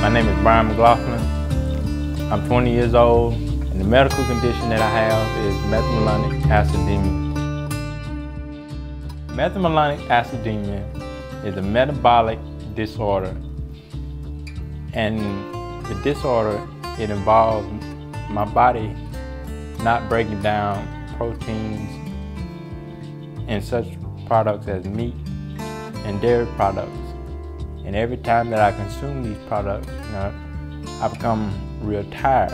My name is Bryan McLaughlin. I'm 20 years old, and the medical condition that I have is methylmalonic acidemia. Methylmalonic acidemia is a metabolic disorder, and the disorder, it involves my body not breaking down proteins in such products as meat and dairy products. And every time that I consume these products, I become real tired.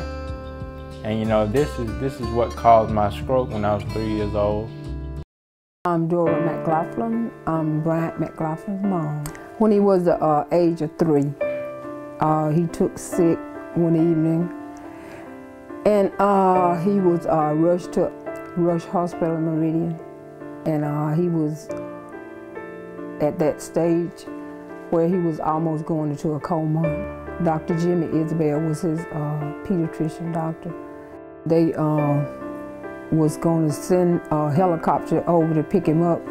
And this is what caused my stroke when I was 3 years old. I'm Bryan McLaughlin. I'm Bryan McLaughlin's mom. When he was the age of 3, he took sick one evening, and he was rushed to Rush Hospital in Meridian, and he was at that stage where he was almost going into a coma. Dr. Jimmy Isabel was his pediatrician doctor. They was going to send a helicopter over to pick him up,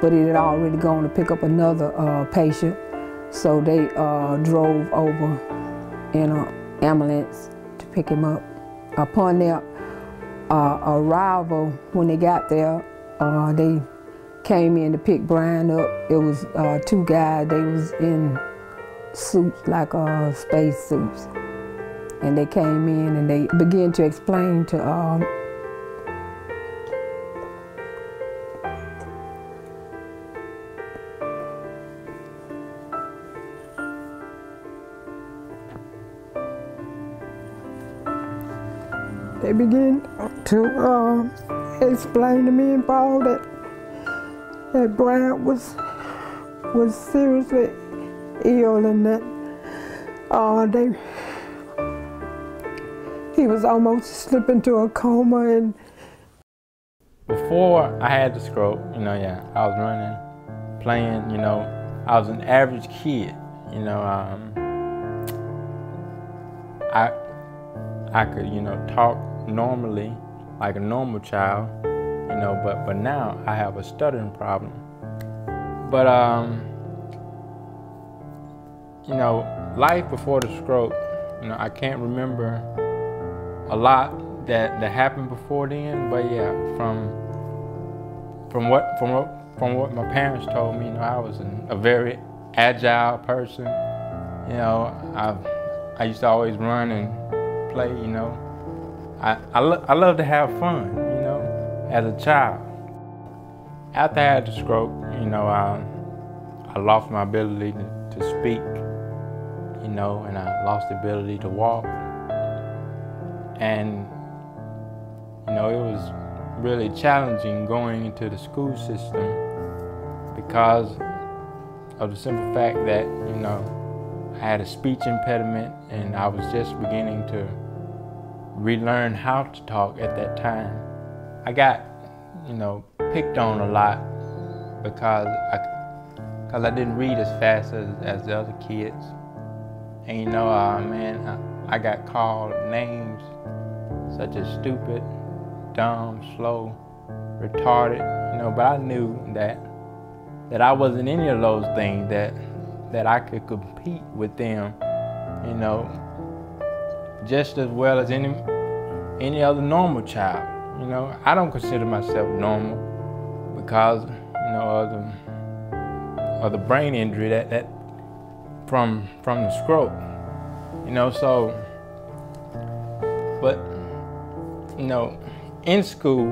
but it had already gone to pick up another patient. So they drove over in an ambulance to pick him up. Upon their arrival, when they got there, they came in to pick Bryan up. It was 2 guys. They was in suits, like space suits. And they came in and they began to explain to they began to explain to me and Paul that Bryan was seriously ill, and that he was almost slipping into a coma. And before I had the stroke, I was running, playing. I was an average kid. I could talk normally like a normal child. But now I have a stuttering problem. But life before the stroke, I can't remember a lot that happened before then. But yeah, from what my parents told me, I was a very agile person. I used to always run and play. I love to have fun. As a child. After I had the stroke, I lost my ability to speak, and I lost the ability to walk. And, it was really challenging going into the school system because of the simple fact that, I had a speech impediment, and I was just beginning to relearn how to talk at that time. I got, picked on a lot because I didn't read as fast as the other kids. And I got called names such as stupid, dumb, slow, retarded, but I knew that I wasn't any of those things, that I could compete with them, just as well as any other normal child. I don't consider myself normal because, of the brain injury that from the stroke. But in school,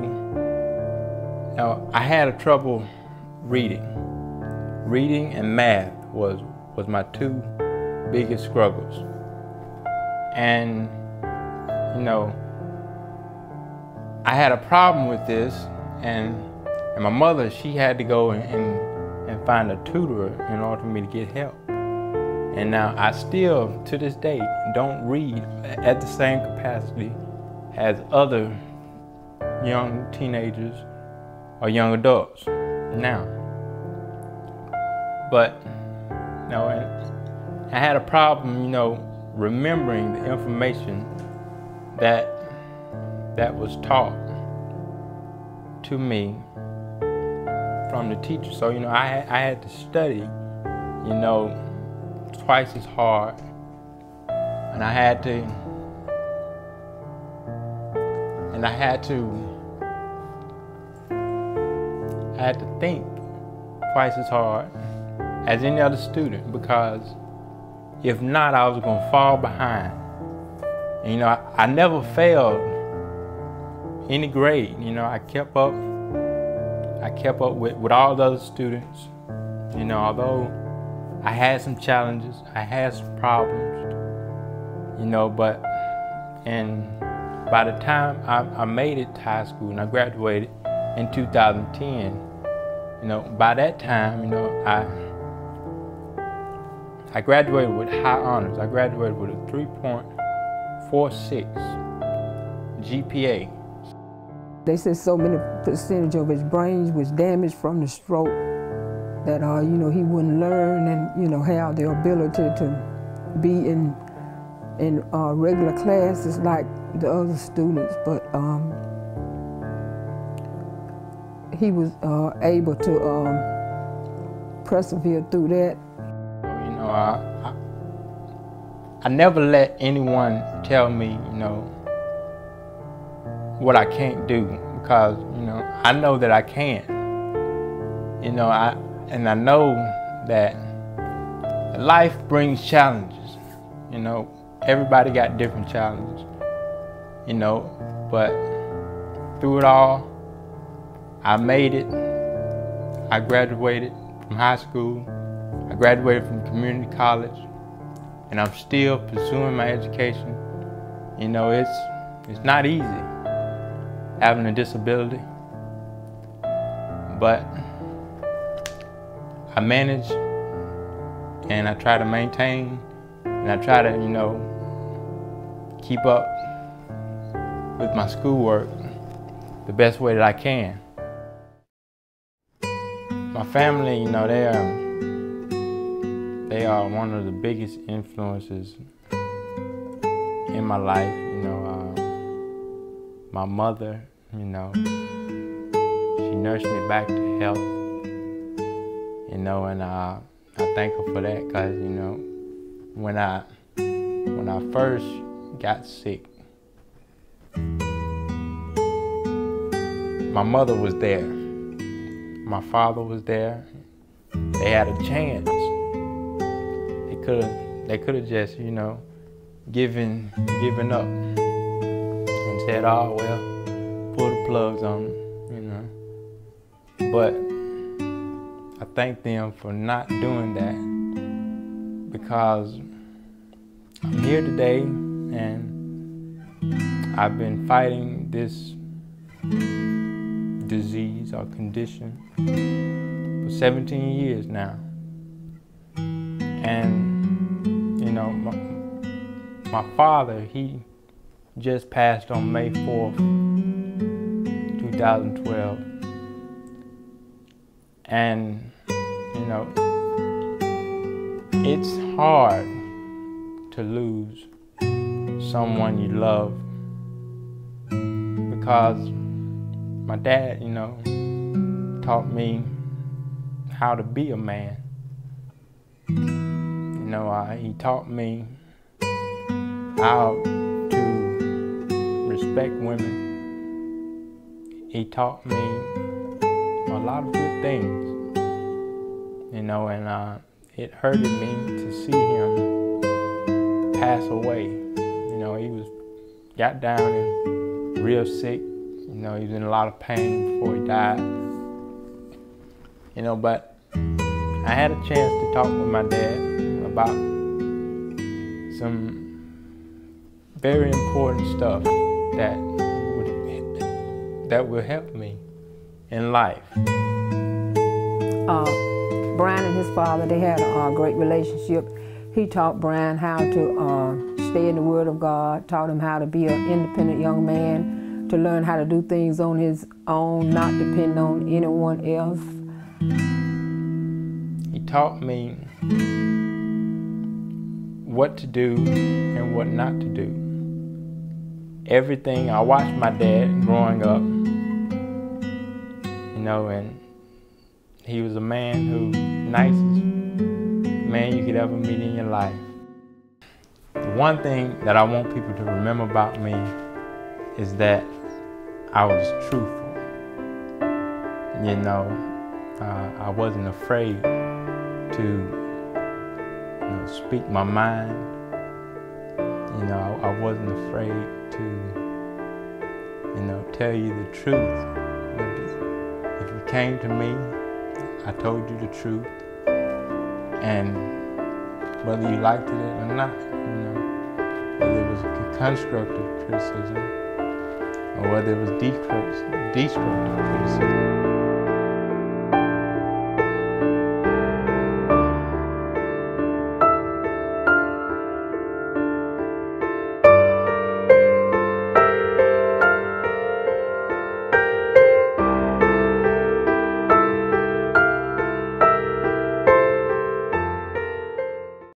I had trouble reading. Reading and math was my 2 biggest struggles. And, I had a problem with this, and my mother, she had to go and find a tutor in order for me to get help. And now I still, to this day, don't read at the same capacity as other young teenagers or young adults now. But, I had a problem, remembering the information that was taught to me from the teacher. So, I had to study, twice as hard And I had to think twice as hard as any other student, because if not, I was gonna fall behind. And, you know, I never failed any grade. You know, I kept up with all the other students. You know, although I had some challenges, I had some problems, you know, and by the time I made it to high school and I graduated in 2010, you know, by that time, you know, I graduated with high honors. I graduated with a 3.46 GPA. They said so many percentage of his brains was damaged from the stroke that, you know, he wouldn't learn and, you know, have the ability to be in regular classes like the other students. But he was able to persevere through that. You know, I never let anyone tell me, you know, what I can't do, because, you know, I know that I can. You know, I know that life brings challenges. You know, everybody got different challenges, you know, but through it all, I made it. I graduated from high school. I graduated from community college, and I'm still pursuing my education. You know, it's not easy having a disability, but I manage, and I try to maintain, and I try to, you know, keep up with my schoolwork the best way that I can. My family, you know, they are one of the biggest influences in my life. You know, my mother, you know, she nursed me back to health, you know, and I thank her for that, because, you know, when I first got sick, my mother was there, my father was there. They had a chance. They could have just, you know, given up and said, "Oh well, pull the plugs on them," you know. But I thank them for not doing that, because I'm here today and I've been fighting this disease or condition for 17 years now. And, you know, my father, he just passed on May 4th, 2012. And, you know, it's hard to lose someone you love, because my dad, you know, taught me how to be a man. You know, he taught me how to respect women. He taught me a lot of good things, you know, and it hurted me to see him pass away. You know, he got down and real sick. You know, he was in a lot of pain before he died. You know, but I had a chance to talk with my dad about some very important stuff that will help me in life. Bryan and his father, they had a great relationship. He taught Bryan how to stay in the Word of God, taught him how to be an independent young man, to learn how to do things on his own, not depend on anyone else. He taught me what to do and what not to do. Everything, I watched my dad growing up, you know, and he was a man nicest man you could ever meet in your life. one thing that I want people to remember about me is that I was truthful. You know, I wasn't afraid to speak my mind. You know, I wasn't afraid to, tell you the truth. If you came to me, I told you the truth. And whether you liked it or not, whether it was constructive criticism or whether it was destructive criticism.